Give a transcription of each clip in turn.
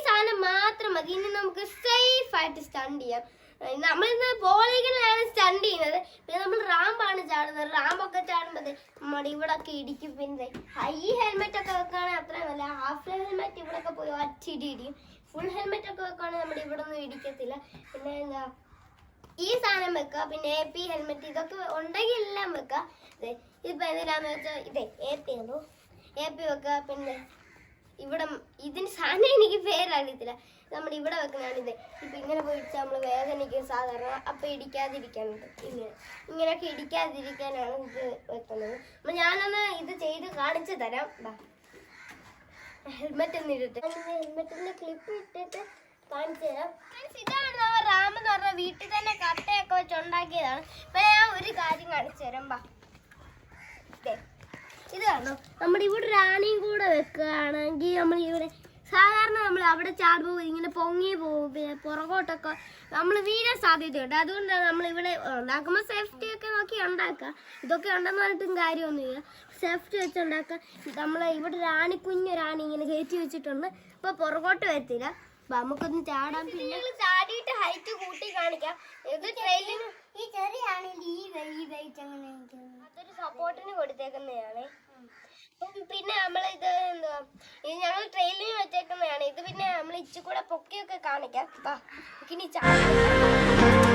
സാധനം മാത്രം മതി. ഇനി നമുക്ക് സേഫ് ആയിട്ട് സ്റ്റണ്ട് ചെയ്യാം. നമ്മളിന്ന് പോളികളിലാണ് സ്റ്റണ്ട് ചെയ്യുന്നത്. പിന്നെ നമ്മൾ റാമ്പാണ് ചാടുന്നത്. റാമ്പൊക്കെ ചാടുമ്പോൾ നമ്മുടെ ഇവിടെ ഒക്കെ ഇടിക്കും. പിന്നെ ഈ ഹെൽമെറ്റ് ഒക്കെ വെക്കുകയാണെങ്കിൽ അത്രയും നല്ല. ഹാഫ് ഹെൽമെറ്റ് ഇവിടെ ഒക്കെ പോയി ഒച്ചിടി ഇടിയും. ഫുൾ ഹെൽമെറ്റ് ഒക്കെ വെക്കുകയാണെങ്കിൽ നമ്മുടെ ഇവിടെ ഒന്നും ഇടിക്കത്തില്ല. പിന്നെ എന്താ ഈ സാധനം വെക്കുക. പിന്നെ AP ഹെൽമെറ്റ് ഇതൊക്കെ ഉണ്ടെങ്കിൽ എല്ലാം വെക്കുക. ഇതിപ്പോൾ എന്തിനാന്ന് വെച്ചാൽ AP ആണോ, AP വെക്കുക. പിന്നെ ഇവിടെ ഇതിന് സാധനം എനിക്ക് പേരറിയത്തില്ല. നമ്മുടെ ഇവിടെ വെക്കുന്നതാണിത്. ഇപ്പം ഇങ്ങനെ പോയിട്ട് നമ്മൾ വേദനയ്ക്ക് സാധാരണ അപ്പം ഇടിക്കാതിരിക്കാനുണ്ട്. ഇങ്ങനെയൊക്കെ ഇടിക്കാതിരിക്കാനാണ് ഇത് വെക്കുന്നത്. അപ്പം ഞാനൊന്ന് ഇത് ചെയ്ത് കാണിച്ചു തരാം. ഹെൽമെറ്റ് ഒന്ന് ഇട്ടിട്ട് ഹെൽമെറ്റിൻ്റെ ക്ലിപ്പ് ഇട്ടിട്ട് കാണിച്ചു തരാം. ഇതാണ് നമ്മൾ റാം എന്ന് പറഞ്ഞാൽ വീട്ടിൽ തന്നെ കട്ടയൊക്കെ വെച്ച് ഉണ്ടാക്കിയതാണ്. ഇപ്പം ഞാൻ ഒരു കാര്യം കാണിച്ചു തരാം. ഇത് കാണോ, നമ്മുടെ ഇവിടെ റാണിയും കൂടെ വെക്കുകയാണെങ്കിൽ നമ്മൾ ഇവിടെ സാധാരണ നമ്മൾ അവിടെ ചാടുമ്പോൾ ഇങ്ങനെ പൊങ്ങി പോകും. പിന്നെ പുറകോട്ടൊക്കെ നമ്മൾ വീഴാൻ സാധ്യതയുണ്ട്. അതുകൊണ്ടാണ് നമ്മളിവിടെ ഉണ്ടാക്കുമ്പോൾ സേഫ്റ്റി ഒക്കെ നോക്കി ഉണ്ടാക്കുക. ഇതൊക്കെ ഉണ്ടെന്ന് പറഞ്ഞിട്ടും കാര്യമൊന്നുമില്ല. സേഫ്റ്റി വെച്ച് ഉണ്ടാക്കുക. നമ്മൾ ഇവിടെ കുഞ്ഞു റാണി ഇങ്ങനെ കയറ്റി വെച്ചിട്ടുണ്ട്. അപ്പോൾ പുറകോട്ട് വരത്തില്ല. നമുക്കൊന്ന് ചാടാം. പിന്നെ ചാടിയിട്ട് ഹൈറ്റ് കൂട്ടി കാണിക്കാം. ഇത് ട്രെയിലിന് ഈ ചെറിയാണെങ്കിൽ അതൊരു സപ്പോർട്ടിന് കൊടുത്തേക്കുന്നതാണ്. പിന്നെ നമ്മളിത് എന്തുവാ, ഇത് ഞങ്ങൾ ട്രെയിലിന് വെച്ചേക്കുന്നതാണ്. ഇത് പിന്നെ നമ്മൾ ഇച്ചിരി കൂടെ പൊക്കിയൊക്കെ കാണിക്കാം. ഇനി ചാടാം.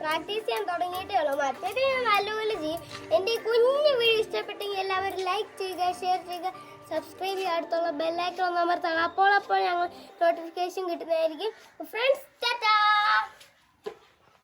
പ്രാക്ടീസ് ചെയ്യാൻ തുടങ്ങിയിട്ടേ ഉള്ളൂ. മറ്റേത് ഞാൻ നല്ലപോലെ ചെയ്യും. എൻ്റെ ഈ കുഞ്ഞു വീഡിയോ ഇഷ്ടപ്പെട്ടെങ്കിൽ എല്ലാവരും ലൈക്ക് ചെയ്യുക, ഷെയർ ചെയ്യുക, സബ്സ്ക്രൈബ് ചെയ്യുക, അടുത്തുള്ള ബെല്ലൈക്കൺ ഒന്ന് അമർത്തണം. അപ്പോൾ ഞങ്ങൾ നോട്ടിഫിക്കേഷൻ കിട്ടുന്നതായിരിക്കും. ഫ്രണ്ട്സ്, ടാറ്റാ.